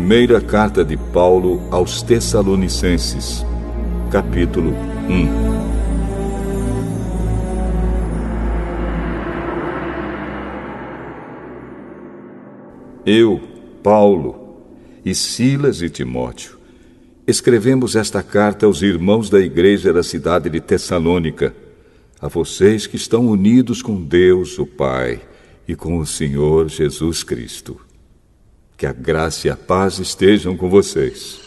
Primeira carta de Paulo aos Tessalonicenses, capítulo 1. Eu, Paulo, e Silas e Timóteo, escrevemos esta carta aos irmãos da igreja da cidade de Tessalônica, a vocês que estão unidos com Deus, o Pai, e com o Senhor Jesus Cristo. Que a graça e a paz estejam com vocês.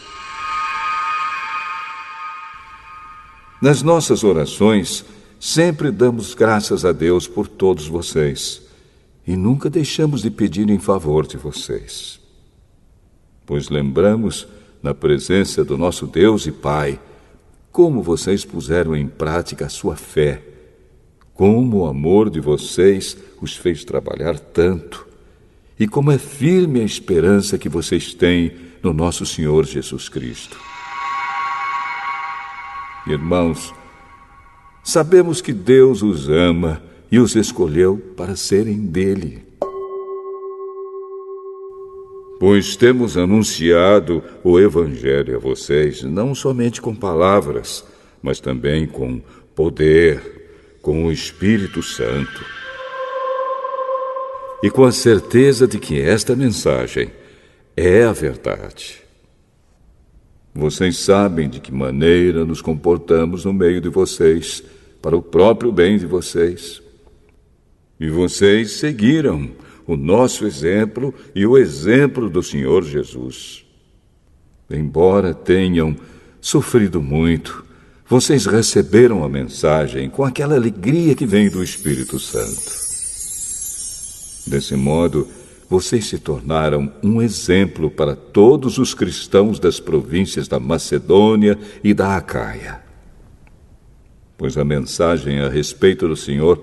Nas nossas orações, sempre damos graças a Deus por todos vocês, e nunca deixamos de pedir em favor de vocês. Pois lembramos, na presença do nosso Deus e Pai, como vocês puseram em prática a sua fé, como o amor de vocês os fez trabalhar tanto, e como é firme a esperança que vocês têm no nosso Senhor Jesus Cristo. Irmãos, sabemos que Deus os ama e os escolheu para serem dele. Pois temos anunciado o Evangelho a vocês, não somente com palavras, mas também com poder, com o Espírito Santo. E com a certeza de que esta mensagem é a verdade. Vocês sabem de que maneira nos comportamos no meio de vocês, para o próprio bem de vocês. E vocês seguiram o nosso exemplo e o exemplo do Senhor Jesus. Embora tenham sofrido muito, vocês receberam a mensagem com aquela alegria que vem do Espírito Santo. Desse modo, vocês se tornaram um exemplo para todos os cristãos das províncias da Macedônia e da Acaia. Pois a mensagem a respeito do Senhor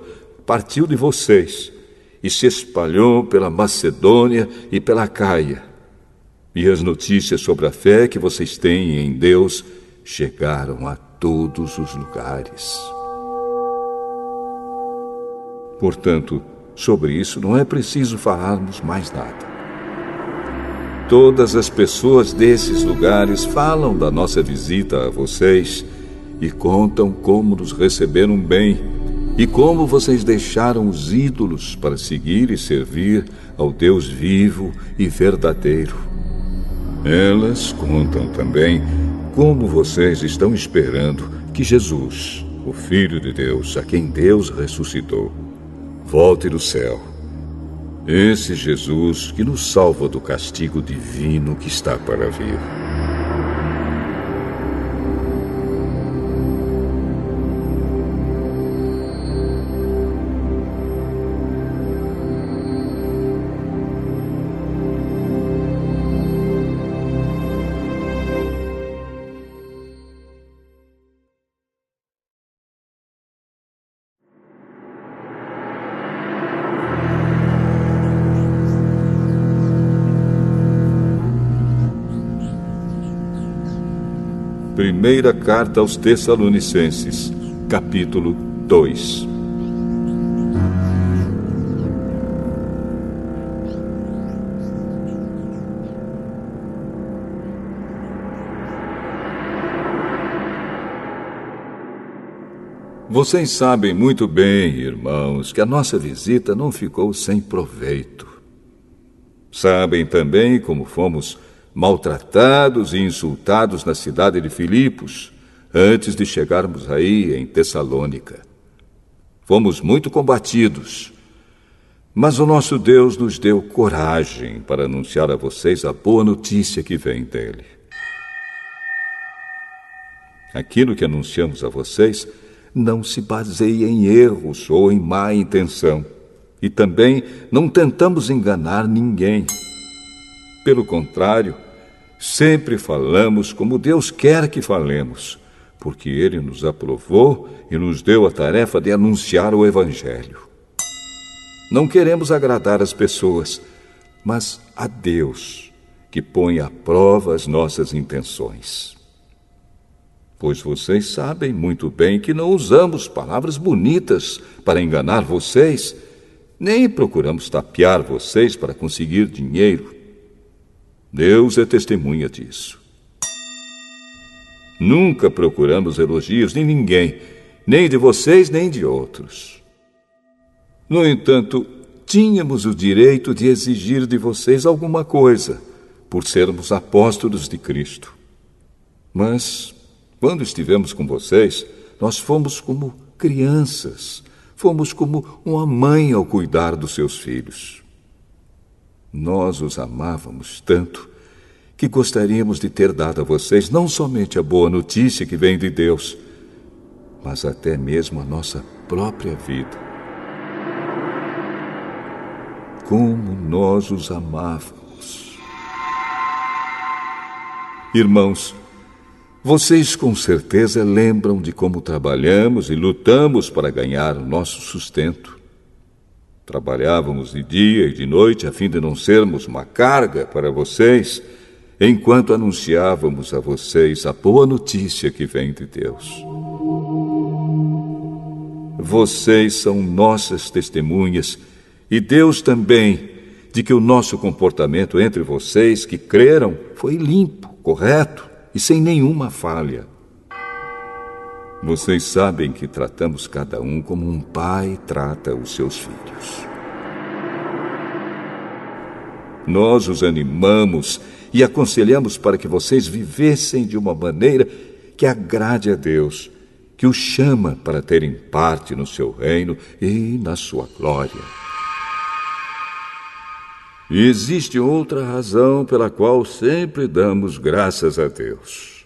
partiu de vocês e se espalhou pela Macedônia e pela Acaia. E as notícias sobre a fé que vocês têm em Deus chegaram a todos os lugares. Portanto, sobre isso não é preciso falarmos mais nada. Todas as pessoas desses lugares falam da nossa visita a vocês e contam como nos receberam bem e como vocês deixaram os ídolos para seguir e servir ao Deus vivo e verdadeiro. Elas contam também como vocês estão esperando que Jesus, o Filho de Deus, a quem Deus ressuscitou, volte do céu. Esse Jesus que nos salva do castigo divino que está para vir. Primeira carta aos Tessalonicenses, capítulo 2. Vocês sabem muito bem, irmãos, que a nossa visita não ficou sem proveito. Sabem também como fomos maltratados e insultados na cidade de Filipos, antes de chegarmos aí em Tessalônica. Fomos muito combatidos, mas o nosso Deus nos deu coragem para anunciar a vocês a boa notícia que vem dele. Aquilo que anunciamos a vocês não se baseia em erros ou em má intenção, e também não tentamos enganar ninguém. Pelo contrário, sempre falamos como Deus quer que falemos, porque Ele nos aprovou e nos deu a tarefa de anunciar o Evangelho. Não queremos agradar as pessoas, mas a Deus, que põe à prova as nossas intenções. Pois vocês sabem muito bem que não usamos palavras bonitas para enganar vocês, nem procuramos tapear vocês para conseguir dinheiro. Deus é testemunha disso. Nunca procuramos elogios de ninguém, nem de vocês, nem de outros. No entanto, tínhamos o direito de exigir de vocês alguma coisa, por sermos apóstolos de Cristo. Mas, quando estivemos com vocês, nós fomos como crianças, fomos como uma mãe ao cuidar dos seus filhos. Nós os amávamos tanto que gostaríamos de ter dado a vocês não somente a boa notícia que vem de Deus, mas até mesmo a nossa própria vida. Como nós os amávamos. Irmãos, vocês com certeza lembram de como trabalhamos e lutamos para ganhar o nosso sustento. Trabalhávamos de dia e de noite a fim de não sermos uma carga para vocês, enquanto anunciávamos a vocês a boa notícia que vem de Deus. Vocês são nossas testemunhas, e Deus também, de que o nosso comportamento entre vocês que creram foi limpo, correto e sem nenhuma falha. Vocês sabem que tratamos cada um como um pai trata os seus filhos. Nós os animamos e aconselhamos para que vocês vivessem de uma maneira que agrade a Deus, que os chama para terem parte no seu reino e na sua glória. E existe outra razão pela qual sempre damos graças a Deus.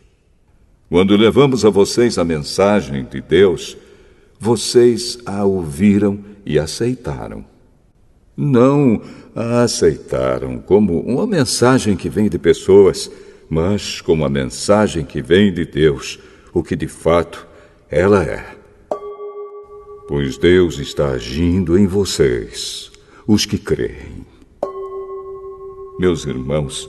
Quando levamos a vocês a mensagem de Deus, vocês a ouviram e aceitaram. Não a aceitaram como uma mensagem que vem de pessoas, mas como a mensagem que vem de Deus, o que de fato ela é. Pois Deus está agindo em vocês, os que creem. Meus irmãos,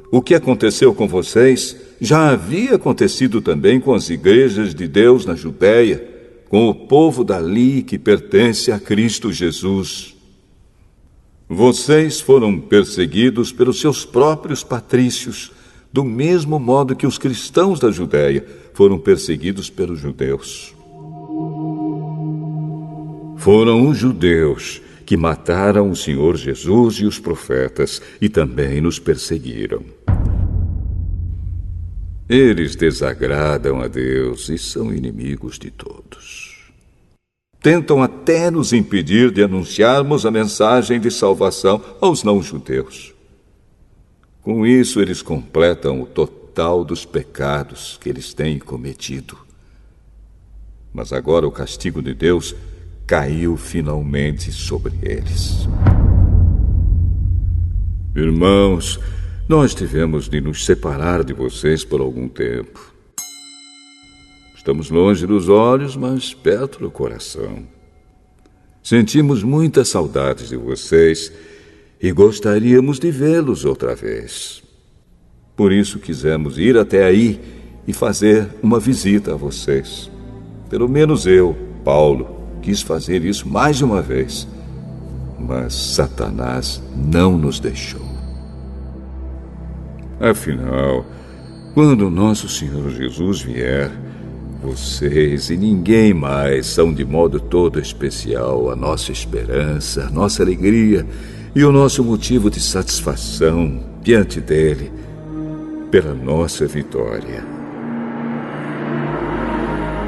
o que aconteceu com vocês já havia acontecido também com as igrejas de Deus na Judéia, com o povo dali que pertence a Cristo Jesus. Vocês foram perseguidos pelos seus próprios patrícios, do mesmo modo que os cristãos da Judéia foram perseguidos pelos judeus. Foram os judeus que mataram o Senhor Jesus e os profetas e também nos perseguiram. Eles desagradam a Deus e são inimigos de todos. Tentam até nos impedir de anunciarmos a mensagem de salvação aos não-judeus. Com isso, eles completam o total dos pecados que eles têm cometido. Mas agora o castigo de Deus caiu finalmente sobre eles. Irmãos, nós tivemos de nos separar de vocês por algum tempo. Estamos longe dos olhos, mas perto do coração. Sentimos muitas saudades de vocês e gostaríamos de vê-los outra vez. Por isso quisemos ir até aí e fazer uma visita a vocês. Pelo menos eu, Paulo, quis fazer isso mais uma vez, mas Satanás não nos deixou. Afinal, quando nosso Senhor Jesus vier, vocês e ninguém mais são de modo todo especial a nossa esperança, a nossa alegria e o nosso motivo de satisfação diante dele pela nossa vitória.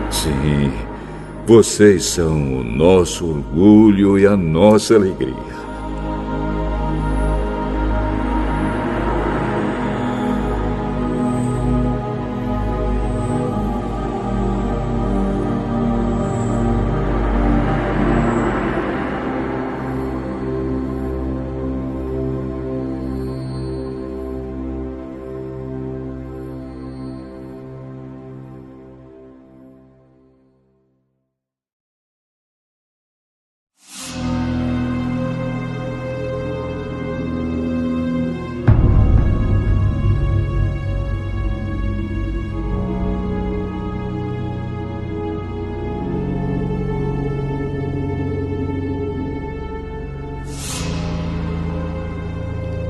Sim, vocês são o nosso orgulho e a nossa alegria.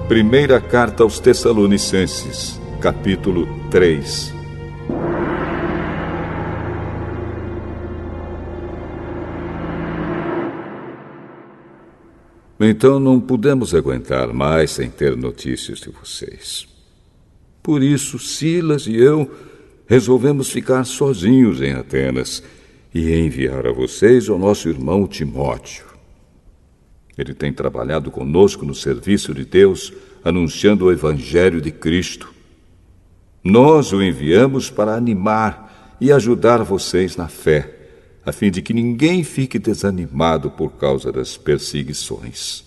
Primeira carta aos Tessalonicenses, capítulo 3. Então não pudemos aguentar mais sem ter notícias de vocês. Por isso, Silas e eu resolvemos ficar sozinhos em Atenas e enviar a vocês o nosso irmão Timóteo. Ele tem trabalhado conosco no serviço de Deus, anunciando o Evangelho de Cristo. Nós o enviamos para animar e ajudar vocês na fé, a fim de que ninguém fique desanimado por causa das perseguições.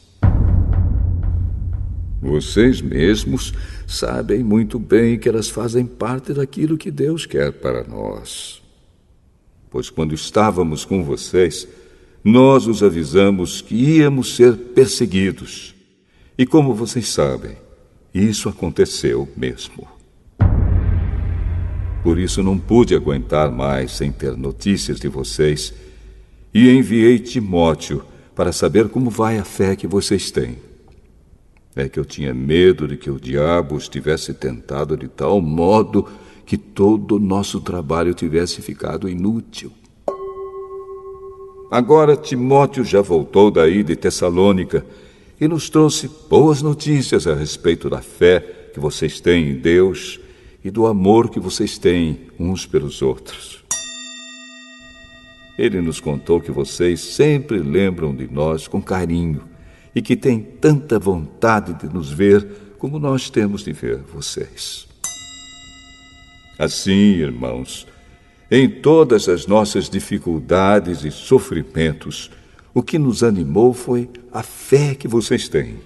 Vocês mesmos sabem muito bem que elas fazem parte daquilo que Deus quer para nós. Pois quando estávamos com vocês, nós os avisamos que íamos ser perseguidos. E como vocês sabem, isso aconteceu mesmo. Por isso não pude aguentar mais sem ter notícias de vocês e enviei Timóteo para saber como vai a fé que vocês têm. É que eu tinha medo de que o diabo os tivesse tentado de tal modo que todo o nosso trabalho tivesse ficado inútil. Agora Timóteo já voltou daí de Tessalônica e nos trouxe boas notícias a respeito da fé que vocês têm em Deus e do amor que vocês têm uns pelos outros. Ele nos contou que vocês sempre lembram de nós com carinho e que têm tanta vontade de nos ver como nós temos de ver vocês. Assim, irmãos, em todas as nossas dificuldades e sofrimentos, o que nos animou foi a fé que vocês têm.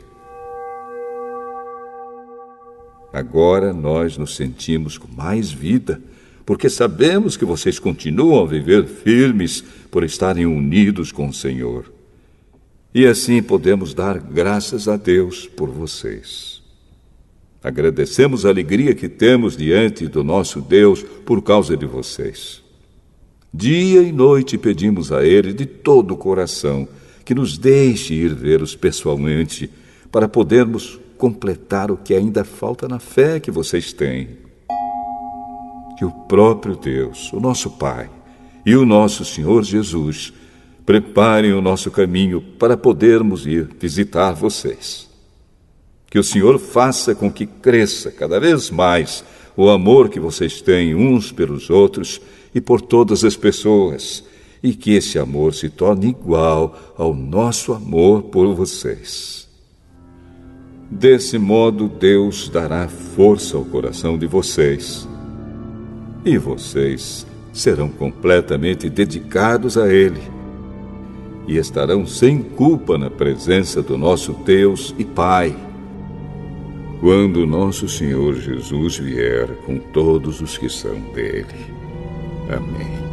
Agora nós nos sentimos com mais vida, porque sabemos que vocês continuam a viver firmes por estarem unidos com o Senhor. E assim podemos dar graças a Deus por vocês. Agradecemos a alegria que temos diante do nosso Deus por causa de vocês. Dia e noite pedimos a Ele de todo o coração que nos deixe ir vê-los pessoalmente para podermos completar o que ainda falta na fé que vocês têm. Que o próprio Deus, o nosso Pai e o nosso Senhor Jesus preparem o nosso caminho para podermos ir visitar vocês. Que o Senhor faça com que cresça cada vez mais o amor que vocês têm uns pelos outros e por todas as pessoas, e que esse amor se torne igual ao nosso amor por vocês. Desse modo, Deus dará força ao coração de vocês, e vocês serão completamente dedicados a Ele, e estarão sem culpa na presença do nosso Deus e Pai, quando nosso Senhor Jesus vier com todos os que são dele. Amém.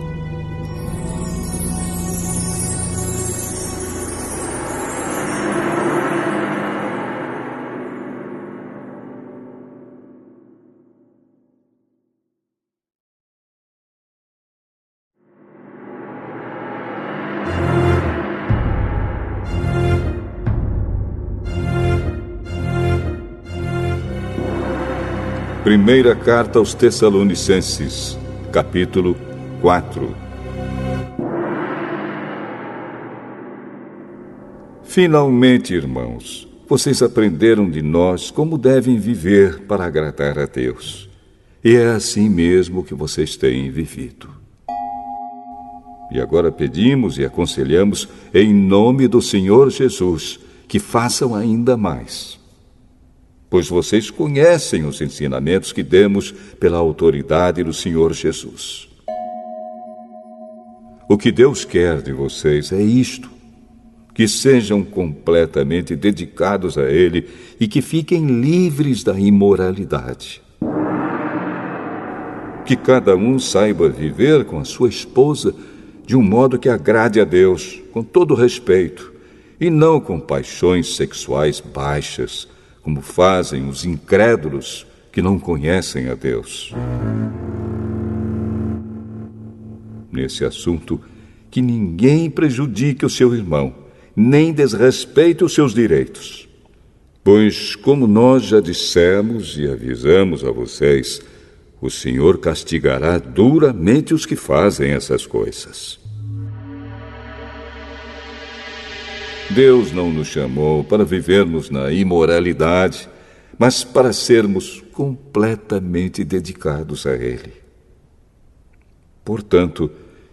Primeira carta aos Tessalonicenses, capítulo 4. Finalmente, irmãos, vocês aprenderam de nós como devem viver para agradar a Deus. E é assim mesmo que vocês têm vivido. E agora pedimos e aconselhamos, em nome do Senhor Jesus, que façam ainda mais. Pois vocês conhecem os ensinamentos que demos pela autoridade do Senhor Jesus. O que Deus quer de vocês é isto: que sejam completamente dedicados a Ele e que fiquem livres da imoralidade. Que cada um saiba viver com a sua esposa de um modo que agrade a Deus, com todo respeito, e não com paixões sexuais baixas, como fazem os incrédulos que não conhecem a Deus. Nesse assunto, que ninguém prejudique o seu irmão, nem desrespeite os seus direitos. Pois, como nós já dissemos e avisamos a vocês, o Senhor castigará duramente os que fazem essas coisas. Deus não nos chamou para vivermos na imoralidade, mas para sermos completamente dedicados a Ele. Portanto,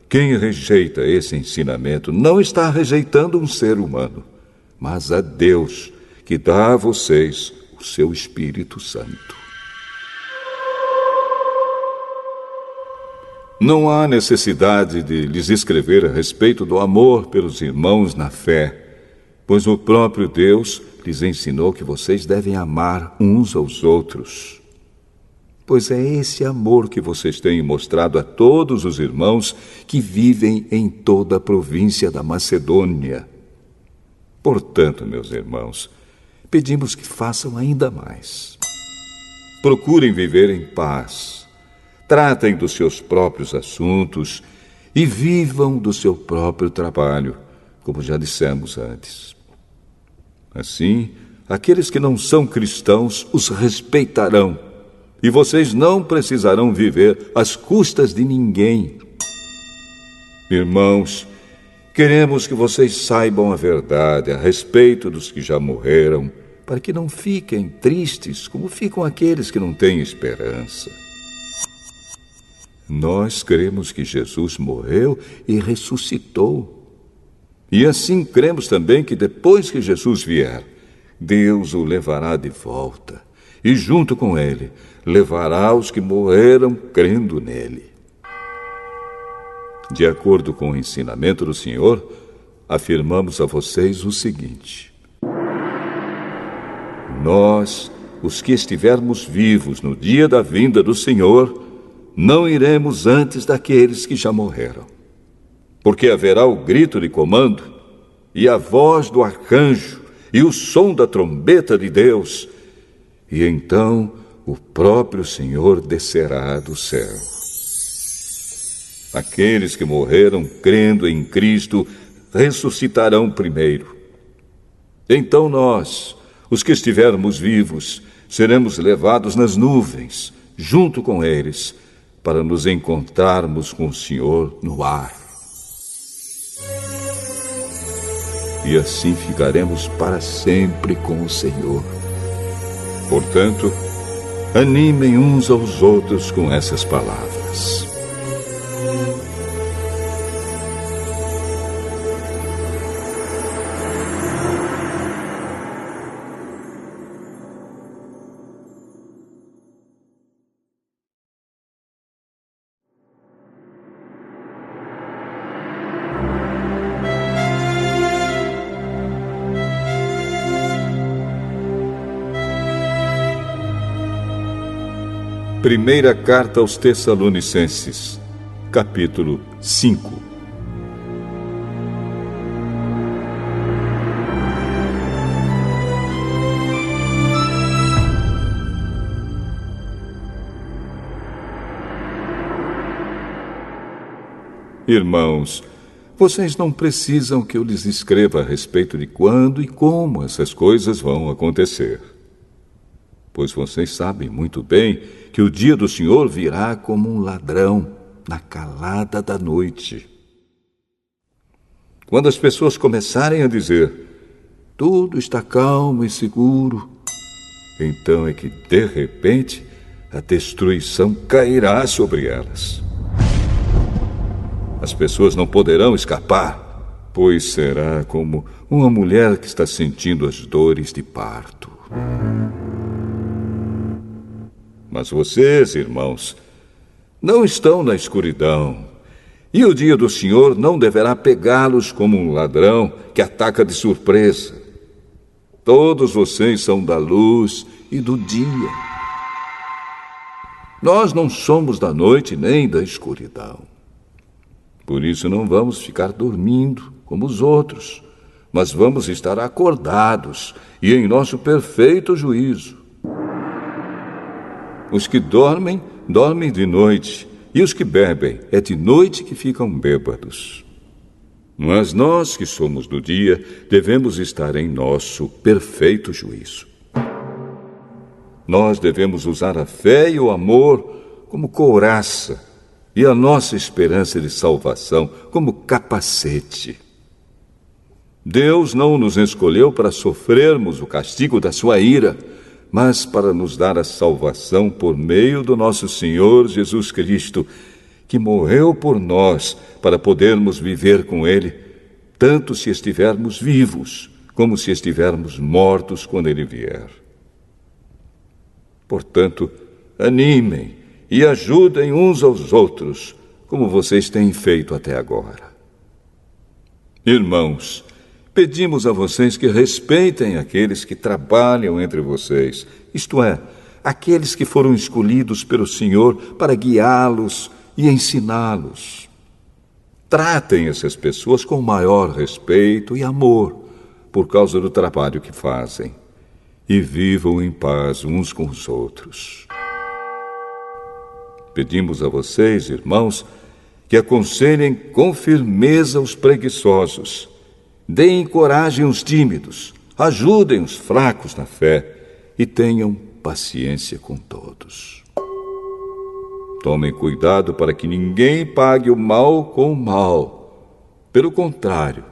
quem rejeita esse ensinamento não está rejeitando um ser humano, mas a Deus, que dá a vocês o seu Espírito Santo. Não há necessidade de lhes escrever a respeito do amor pelos irmãos na fé, pois o próprio Deus lhes ensinou que vocês devem amar uns aos outros. Pois é esse amor que vocês têm mostrado a todos os irmãos que vivem em toda a província da Macedônia. Portanto, meus irmãos, pedimos que façam ainda mais. Procurem viver em paz, tratem dos seus próprios assuntos e vivam do seu próprio trabalho, como já dissemos antes. Assim, aqueles que não são cristãos os respeitarão, e vocês não precisarão viver às custas de ninguém. Irmãos, queremos que vocês saibam a verdade a respeito dos que já morreram, para que não fiquem tristes como ficam aqueles que não têm esperança. Nós cremos que Jesus morreu e ressuscitou. E assim cremos também que depois que Jesus vier, Deus o levará de volta, e junto com ele levará os que morreram crendo nele. De acordo com o ensinamento do Senhor, afirmamos a vocês o seguinte: nós, os que estivermos vivos no dia da vinda do Senhor, não iremos antes daqueles que já morreram. Porque haverá o grito de comando, e a voz do arcanjo, e o som da trombeta de Deus, e então o próprio Senhor descerá do céu. Aqueles que morreram crendo em Cristo ressuscitarão primeiro. Então nós, os que estivermos vivos, seremos levados nas nuvens, junto com eles, para nos encontrarmos com o Senhor no ar. E assim ficaremos para sempre com o Senhor. Portanto, animem uns aos outros com essas palavras. Primeira Carta aos Tessalonicenses, capítulo 5. Irmãos, vocês não precisam que eu lhes escreva a respeito de quando e como essas coisas vão acontecer. Pois vocês sabem muito bem que o dia do Senhor virá como um ladrão na calada da noite. Quando as pessoas começarem a dizer, tudo está calmo e seguro, então é que, de repente, a destruição cairá sobre elas. As pessoas não poderão escapar, pois será como uma mulher que está sentindo as dores de parto. Mas vocês, irmãos, não estão na escuridão, e o dia do Senhor não deverá pegá-los como um ladrão que ataca de surpresa. Todos vocês são da luz e do dia. Nós não somos da noite nem da escuridão. Por isso não vamos ficar dormindo como os outros, mas vamos estar acordados e em nosso perfeito juízo. Os que dormem, dormem de noite, e os que bebem, é de noite que ficam bêbados. Mas nós que somos do dia, devemos estar em nosso perfeito juízo. Nós devemos usar a fé e o amor como couraça e a nossa esperança de salvação como capacete. Deus não nos escolheu para sofrermos o castigo da sua ira, mas para nos dar a salvação por meio do nosso Senhor Jesus Cristo, que morreu por nós para podermos viver com Ele, tanto se estivermos vivos, como se estivermos mortos quando Ele vier. Portanto, animem e ajudem uns aos outros, como vocês têm feito até agora. Irmãos, pedimos a vocês que respeitem aqueles que trabalham entre vocês, isto é, aqueles que foram escolhidos pelo Senhor para guiá-los e ensiná-los. Tratem essas pessoas com maior respeito e amor por causa do trabalho que fazem e vivam em paz uns com os outros. Pedimos a vocês, irmãos, que aconselhem com firmeza os preguiçosos, deem coragem aos tímidos, ajudem os fracos na fé e tenham paciência com todos. Tomem cuidado para que ninguém pague o mal com o mal. Pelo contrário,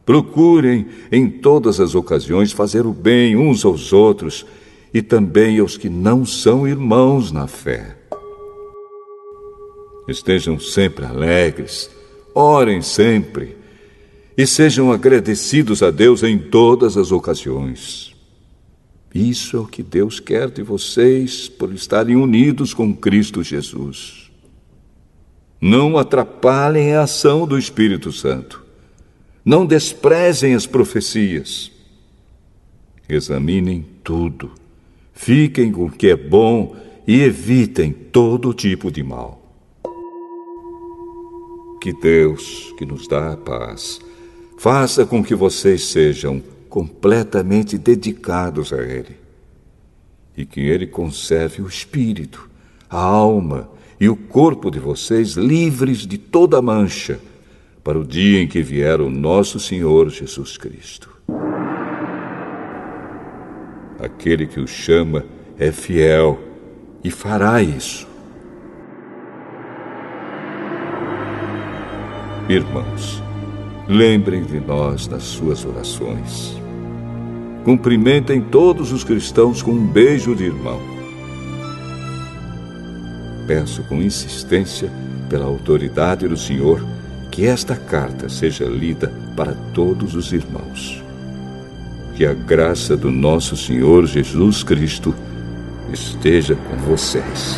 procurem em todas as ocasiões fazer o bem uns aos outros e também aos que não são irmãos na fé. Estejam sempre alegres, orem sempre e sejam agradecidos a Deus em todas as ocasiões. Isso é o que Deus quer de vocês por estarem unidos com Cristo Jesus. Não atrapalhem a ação do Espírito Santo. Não desprezem as profecias. Examinem tudo. Fiquem com o que é bom e evitem todo tipo de mal. Que Deus, que nos dá a paz, faça com que vocês sejam completamente dedicados a Ele e que Ele conserve o espírito, a alma e o corpo de vocês livres de toda mancha para o dia em que vier o nosso Senhor Jesus Cristo. Aquele que o chama é fiel e fará isso. Irmãos, lembrem de nós nas suas orações. Cumprimentem todos os cristãos com um beijo de irmão. Peço com insistência, pela autoridade do Senhor, que esta carta seja lida para todos os irmãos. Que a graça do nosso Senhor Jesus Cristo esteja com vocês.